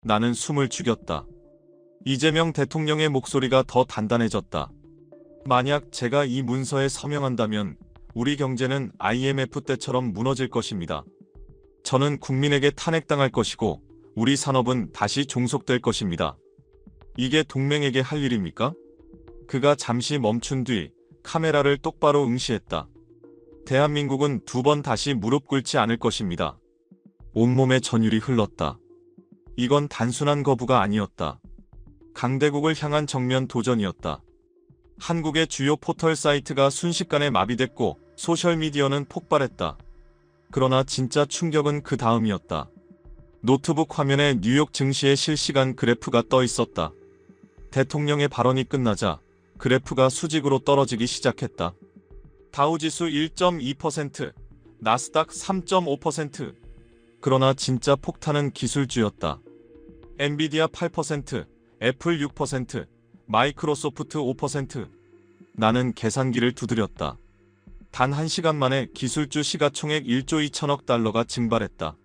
나는 숨을 죽였다. 이재명 대통령의 목소리가 더 단단해졌다. 만약 제가 이 문서에 서명한다면 우리 경제는 IMF 때처럼 무너질 것입니다. 저는 국민에게 탄핵당할 것이고 우리 산업은 다시 종속될 것입니다. 이게 동맹에게 할 일입니까? 그가 잠시 멈춘 뒤 카메라를 똑바로 응시했다. 대한민국은 2번 다시 무릎 꿇지 않을 것입니다. 온몸에 전율이 흘렀다. 이건 단순한 거부가 아니었다. 강대국을 향한 정면 도전이었다. 한국의 주요 포털 사이트가 순식간에 마비됐고 소셜미디어는 폭발했다. 그러나 진짜 충격은 그 다음이었다. 노트북 화면에 뉴욕 증시의 실시간 그래프가 떠 있었다. 대통령의 발언이 끝나자 그래프가 수직으로 떨어지기 시작했다. 다우지수 1.2%, 나스닥 3.5%. 그러나 진짜 폭탄은 기술주였다. 엔비디아 8%, 애플 6%, 마이크로소프트 5%. 나는 계산기를 두드렸다. 단 1시간 만에 기술주 시가총액 1조 2천억 달러가 증발했다.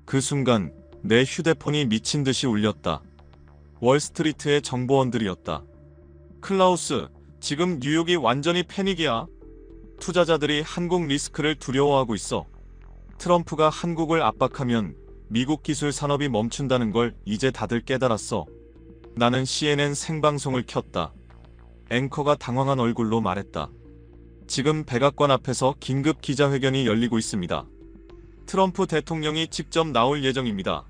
그 순간 내 휴대폰이 미친 듯이 울렸다. 월스트리트의 정보원들이었다. 클라우스, 지금 뉴욕이 완전히 패닉이야. 투자자들이 한국 리스크를 두려워하고 있어. 트럼프가 한국을 압박하면 미국 기술 산업이 멈춘다는 걸 이제 다들 깨달았어. 나는 CNN 생방송을 켰다. 앵커가 당황한 얼굴로 말했다. 지금 백악관 앞에서 긴급 기자회견이 열리고 있습니다. 트럼프 대통령이 직접 나올 예정입니다.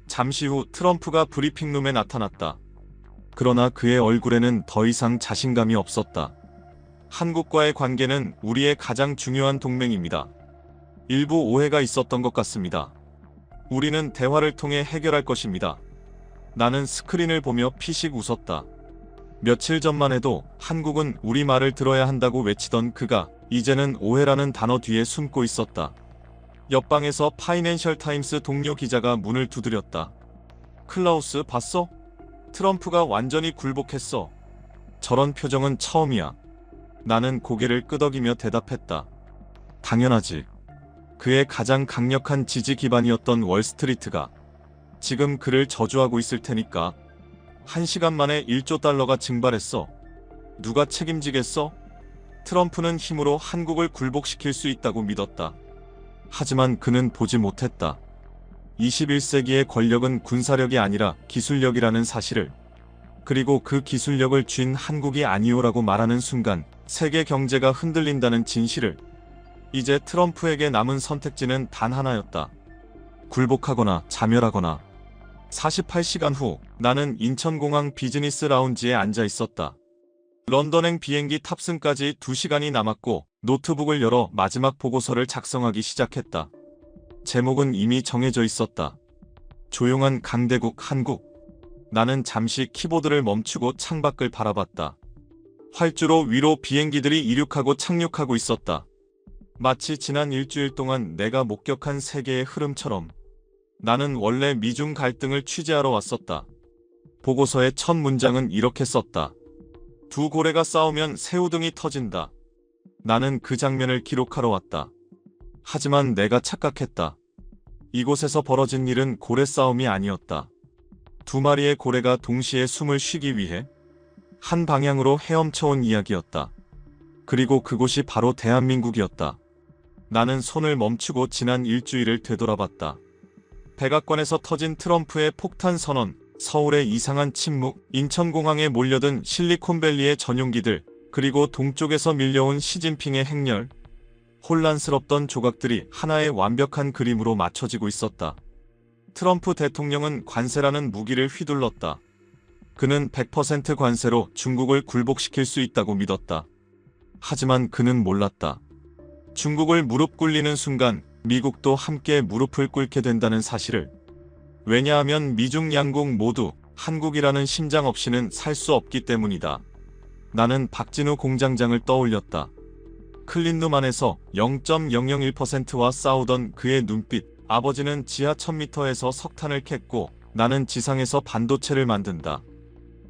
잠시 후 트럼프가 브리핑룸에 나타났다. 그러나 그의 얼굴에는 더 이상 자신감이 없었다. 한국과의 관계는 우리의 가장 중요한 동맹입니다. 일부 오해가 있었던 것 같습니다. 우리는 대화를 통해 해결할 것입니다. 나는 스크린을 보며 피식 웃었다. 며칠 전만 해도 한국은 우리 말을 들어야 한다고 외치던 그가 이제는 오해라는 단어 뒤에 숨고 있었다. 옆방에서 파이낸셜 타임스 동료 기자가 문을 두드렸다. 클라우스 봤어? 트럼프가 완전히 굴복했어. 저런 표정은 처음이야. 나는 고개를 끄덕이며 대답했다. 당연하지. 그의 가장 강력한 지지 기반이었던 월스트리트가 지금 그를 저주하고 있을 테니까. 1시간 만에 1조 달러가 증발했어. 누가 책임지겠어? 트럼프는 힘으로 한국을 굴복시킬 수 있다고 믿었다. 하지만 그는 보지 못했다. 21세기의 권력은 군사력이 아니라 기술력이라는 사실을. 그리고 그 기술력을 쥔 한국이 아니오라고 말하는 순간 세계 경제가 흔들린다는 진실을. 이제 트럼프에게 남은 선택지는 단 하나였다. 굴복하거나 자멸하거나. 48시간 후 나는 인천공항 비즈니스 라운지에 앉아 있었다. 런던행 비행기 탑승까지 2시간이 남았고 노트북을 열어 마지막 보고서를 작성하기 시작했다. 제목은 이미 정해져 있었다. 조용한 강대국 한국. 나는 잠시 키보드를 멈추고 창밖을 바라봤다. 활주로 위로 비행기들이 이륙하고 착륙하고 있었다. 마치 지난 일주일 동안 내가 목격한 세계의 흐름처럼. 나는 원래 미중 갈등을 취재하러 왔었다. 보고서의 첫 문장은 이렇게 썼다. 두 고래가 싸우면 새우등이 터진다. 나는 그 장면을 기록하러 왔다. 하지만 내가 착각했다. 이곳에서 벌어진 일은 고래 싸움이 아니었다. 두 마리의 고래가 동시에 숨을 쉬기 위해 한 방향으로 헤엄쳐온 이야기였다. 그리고 그곳이 바로 대한민국이었다. 나는 손을 멈추고 지난 일주일을 되돌아봤다. 백악관에서 터진 트럼프의 폭탄 선언, 서울의 이상한 침묵, 인천공항에 몰려든 실리콘밸리의 전용기들, 그리고 동쪽에서 밀려온 시진핑의 행렬. 혼란스럽던 조각들이 하나의 완벽한 그림으로 맞춰지고 있었다. 트럼프 대통령은 관세라는 무기를 휘둘렀다. 그는 100% 관세로 중국을 굴복시킬 수 있다고 믿었다. 하지만 그는 몰랐다. 중국을 무릎 꿇리는 순간 미국도 함께 무릎을 꿇게 된다는 사실을. 왜냐하면 미중 양국 모두 한국이라는 심장 없이는 살 수 없기 때문이다. 나는 박진우 공장장을 떠올렸다. 클린룸 안에서 0.001%와 싸우던 그의 눈빛. 아버지는 지하 1000m에서 석탄을 캤고 나는 지상에서 반도체를 만든다.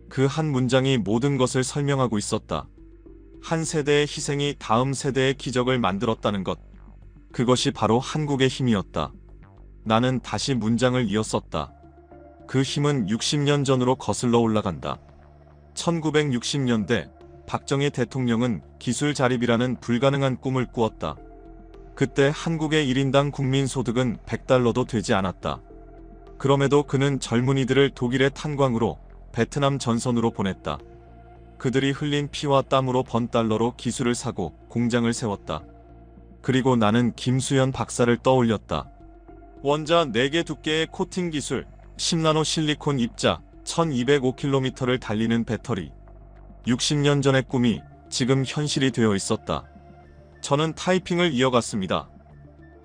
그 한 문장이 모든 것을 설명하고 있었다. 한 세대의 희생이 다음 세대의 기적을 만들었다는 것. 그것이 바로 한국의 힘이었다. 나는 다시 문장을 이었었다. 그 힘은 60년 전으로 거슬러 올라간다. 1960년대 박정희 대통령은 기술 자립이라는 불가능한 꿈을 꾸었다. 그때 한국의 1인당 국민소득은 100달러도 되지 않았다. 그럼에도 그는 젊은이들을 독일의 탄광으로 베트남 전선으로 보냈다. 그들이 흘린 피와 땀으로 번 달러로 기술을 사고 공장을 세웠다. 그리고 나는 김수현 박사를 떠올렸다. 원자 4개 두께의 코팅 기술, 10나노 실리콘 입자, 1205km를 달리는 배터리. 60년 전의 꿈이 지금 현실이 되어 있었다. 저는 타이핑을 이어갔습니다.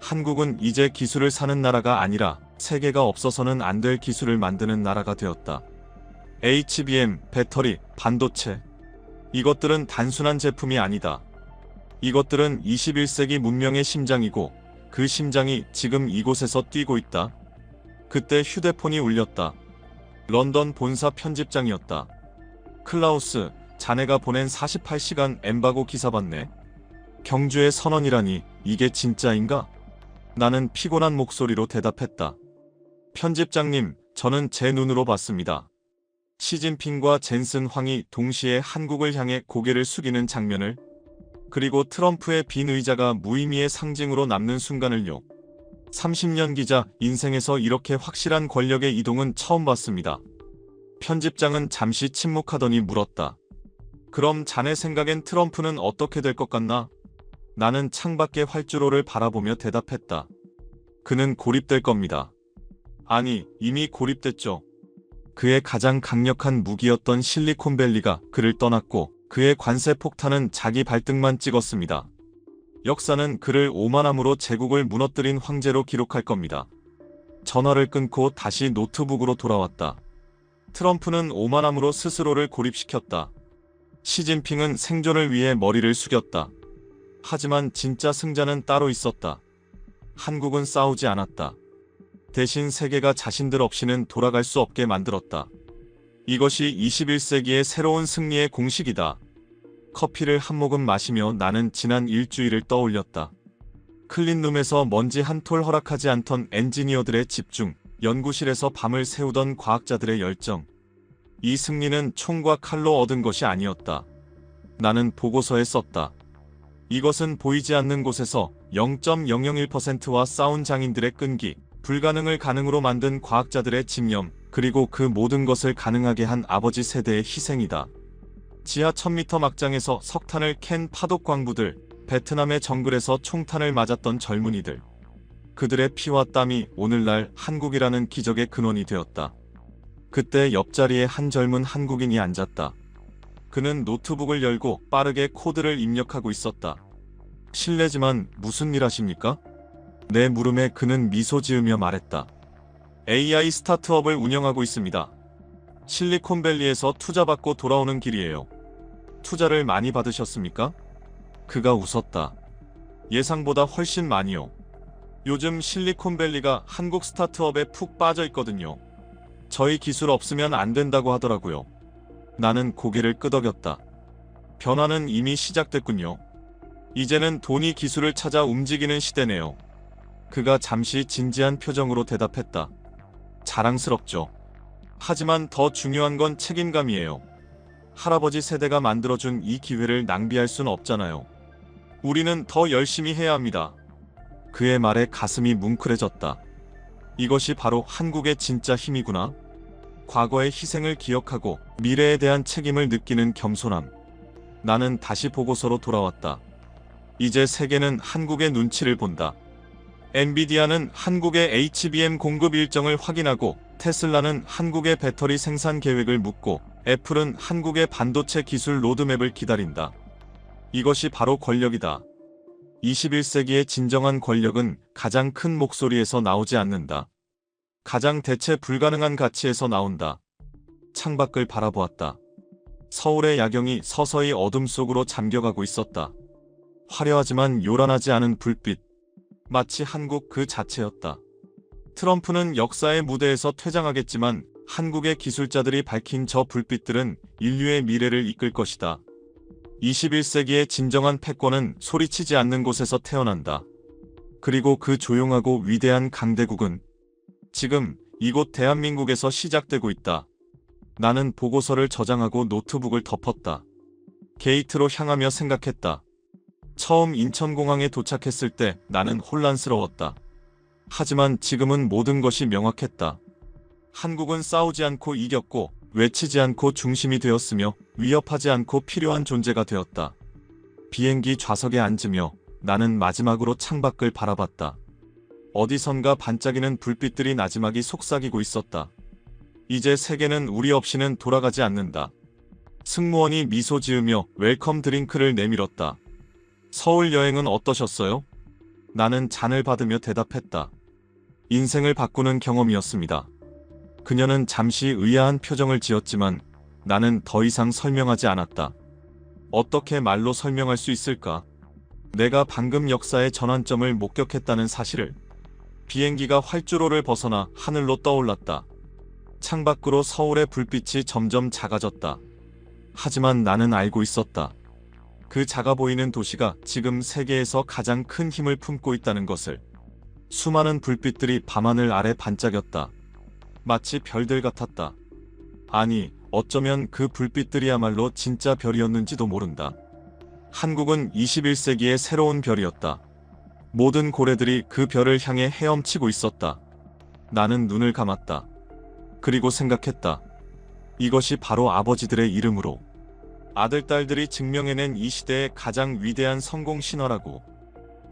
한국은 이제 기술을 사는 나라가 아니라 세계가 없어서는 안 될 기술을 만드는 나라가 되었다. HBM, 배터리, 반도체. 이것들은 단순한 제품이 아니다. 이것들은 21세기 문명의 심장이고 그 심장이 지금 이곳에서 뛰고 있다. 그때 휴대폰이 울렸다. 런던 본사 편집장이었다. 클라우스, 자네가 보낸 48시간 엠바고 기사 봤네. 경주의 선언이라니 이게 진짜인가? 나는 피곤한 목소리로 대답했다. 편집장님, 저는 제 눈으로 봤습니다. 시진핑과 젠슨 황이 동시에 한국을 향해 고개를 숙이는 장면을. 그리고 트럼프의 빈 의자가 무의미의 상징으로 남는 순간을요. 30년 기자 인생에서 이렇게 확실한 권력의 이동은 처음 봤습니다. 편집장은 잠시 침묵하더니 물었다. 그럼 자네 생각엔 트럼프는 어떻게 될 것 같나? 나는 창밖의 활주로를 바라보며 대답했다. 그는 고립될 겁니다. 아니, 이미 고립됐죠. 그의 가장 강력한 무기였던 실리콘밸리가 그를 떠났고 그의 관세 폭탄은 자기 발등만 찍었습니다. 역사는 그를 오만함으로 제국을 무너뜨린 황제로 기록할 겁니다. 전화를 끊고 다시 노트북으로 돌아왔다. 트럼프는 오만함으로 스스로를 고립시켰다. 시진핑은 생존을 위해 머리를 숙였다. 하지만 진짜 승자는 따로 있었다. 한국은 싸우지 않았다. 대신 세계가 자신들 없이는 돌아갈 수 없게 만들었다. 이것이 21세기의 새로운 승리의 공식이다. 커피를 한 모금 마시며 나는 지난 일주일을 떠올렸다. 클린룸에서 먼지 한 톨 허락하지 않던 엔지니어들의 집중, 연구실에서 밤을 새우던 과학자들의 열정. 이 승리는 총과 칼로 얻은 것이 아니었다. 나는 보고서에 썼다. 이것은 보이지 않는 곳에서 0.001%와 싸운 장인들의 끈기, 불가능을 가능으로 만든 과학자들의 집념, 그리고 그 모든 것을 가능하게 한 아버지 세대의 희생이다. 지하 1000m 막장에서 석탄을 캔 파독 광부들, 베트남의 정글에서 총탄을 맞았던 젊은이들. 그들의 피와 땀이 오늘날 한국이라는 기적의 근원이 되었다. 그때 옆자리에 한 젊은 한국인이 앉았다. 그는 노트북을 열고 빠르게 코드를 입력하고 있었다. 실례지만 무슨 일 하십니까? 내 물음에 그는 미소 지으며 말했다. AI 스타트업을 운영하고 있습니다. 실리콘밸리에서 투자받고 돌아오는 길이에요. 투자를 많이 받으셨습니까? 그가 웃었다. 예상보다 훨씬 많이요. 요즘 실리콘밸리가 한국 스타트업에 푹 빠져 있거든요. 저희 기술 없으면 안 된다고 하더라고요. 나는 고개를 끄덕였다. 변화는 이미 시작됐군요. 이제는 돈이 기술을 찾아 움직이는 시대네요. 그가 잠시 진지한 표정으로 대답했다. 자랑스럽죠. 하지만 더 중요한 건 책임감이에요. 할아버지 세대가 만들어준 이 기회를 낭비할 순 없잖아요. 우리는 더 열심히 해야 합니다. 그의 말에 가슴이 뭉클해졌다. 이것이 바로 한국의 진짜 힘이구나. 과거의 희생을 기억하고 미래에 대한 책임을 느끼는 겸손함. 나는 다시 보고서로 돌아왔다. 이제 세계는 한국의 눈치를 본다. 엔비디아는 한국의 HBM 공급 일정을 확인하고 테슬라는 한국의 배터리 생산 계획을 묻고 애플은 한국의 반도체 기술 로드맵을 기다린다. 이것이 바로 권력이다. 21세기의 진정한 권력은 가장 큰 목소리에서 나오지 않는다. 가장 대체 불가능한 가치에서 나온다. 창밖을 바라보았다. 서울의 야경이 서서히 어둠 속으로 잠겨가고 있었다. 화려하지만 요란하지 않은 불빛. 마치 한국 그 자체였다. 트럼프는 역사의 무대에서 퇴장하겠지만 한국의 기술자들이 밝힌 저 불빛들은 인류의 미래를 이끌 것이다. 21세기의 진정한 패권은 소리치지 않는 곳에서 태어난다. 그리고 그 조용하고 위대한 강대국은 지금 이곳 대한민국에서 시작되고 있다. 나는 보고서를 저장하고 노트북을 덮었다. 게이트로 향하며 생각했다. 처음 인천공항에 도착했을 때 나는 혼란스러웠다. 하지만 지금은 모든 것이 명확했다. 한국은 싸우지 않고 이겼고 외치지 않고 중심이 되었으며 위협하지 않고 필요한 존재가 되었다. 비행기 좌석에 앉으며 나는 마지막으로 창밖을 바라봤다. 어디선가 반짝이는 불빛들이 나지막이 속삭이고 있었다. 이제 세계는 우리 없이는 돌아가지 않는다. 승무원이 미소 지으며 웰컴 드링크를 내밀었다. 서울 여행은 어떠셨어요? 나는 잔을 받으며 대답했다. 인생을 바꾸는 경험이었습니다. 그녀는 잠시 의아한 표정을 지었지만 나는 더 이상 설명하지 않았다. 어떻게 말로 설명할 수 있을까? 내가 방금 역사의 전환점을 목격했다는 사실을. 비행기가 활주로를 벗어나 하늘로 떠올랐다. 창밖으로 서울의 불빛이 점점 작아졌다. 하지만 나는 알고 있었다. 그 작아 보이는 도시가 지금 세계에서 가장 큰 힘을 품고 있다는 것을. 수많은 불빛들이 밤하늘 아래 반짝였다. 마치 별들 같았다. 아니, 어쩌면 그 불빛들이야말로 진짜 별이었는지도 모른다. 한국은 21세기의 새로운 별이었다. 모든 고래들이 그 별을 향해 헤엄치고 있었다. 나는 눈을 감았다. 그리고 생각했다. 이것이 바로 아버지들의 이름으로 아들, 딸들이 증명해낸 이 시대의 가장 위대한 성공 신화라고.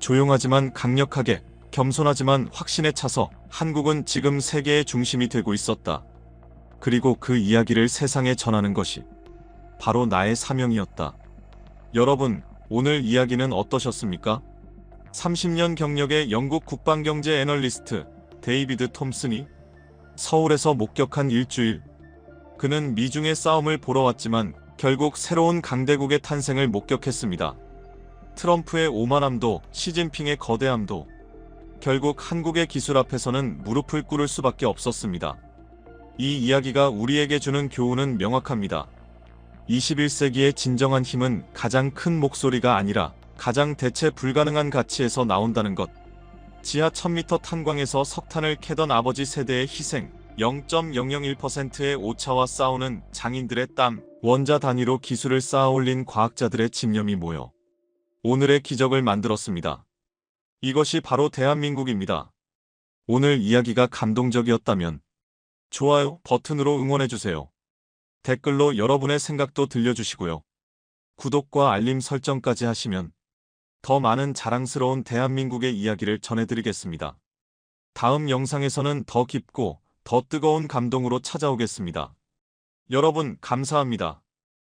조용하지만 강력하게, 겸손하지만 확신에 차서 한국은 지금 세계의 중심이 되고 있었다. 그리고 그 이야기를 세상에 전하는 것이 바로 나의 사명이었다. 여러분, 오늘 이야기는 어떠셨습니까? 30년 경력의 영국 국방경제 애널리스트 데이비드 톰슨이 서울에서 목격한 일주일. 그는 미중의 싸움을 보러 왔지만 결국 새로운 강대국의 탄생을 목격했습니다. 트럼프의 오만함도 시진핑의 거대함도 결국 한국의 기술 앞에서는 무릎을 꿇을 수밖에 없었습니다. 이 이야기가 우리에게 주는 교훈은 명확합니다. 21세기의 진정한 힘은 가장 큰 목소리가 아니라 가장 대체 불가능한 가치에서 나온다는 것. 지하 1000m 탄광에서 석탄을 캐던 아버지 세대의 희생, 0.001%의 오차와 싸우는 장인들의 땀, 원자 단위로 기술을 쌓아올린 과학자들의 집념이 모여 오늘의 기적을 만들었습니다. 이것이 바로 대한민국입니다. 오늘 이야기가 감동적이었다면 좋아요 버튼으로 응원해주세요. 댓글로 여러분의 생각도 들려주시고요. 구독과 알림 설정까지 하시면 더 많은 자랑스러운 대한민국의 이야기를 전해드리겠습니다. 다음 영상에서는 더 깊고 더 뜨거운 감동으로 찾아오겠습니다. 여러분 감사합니다.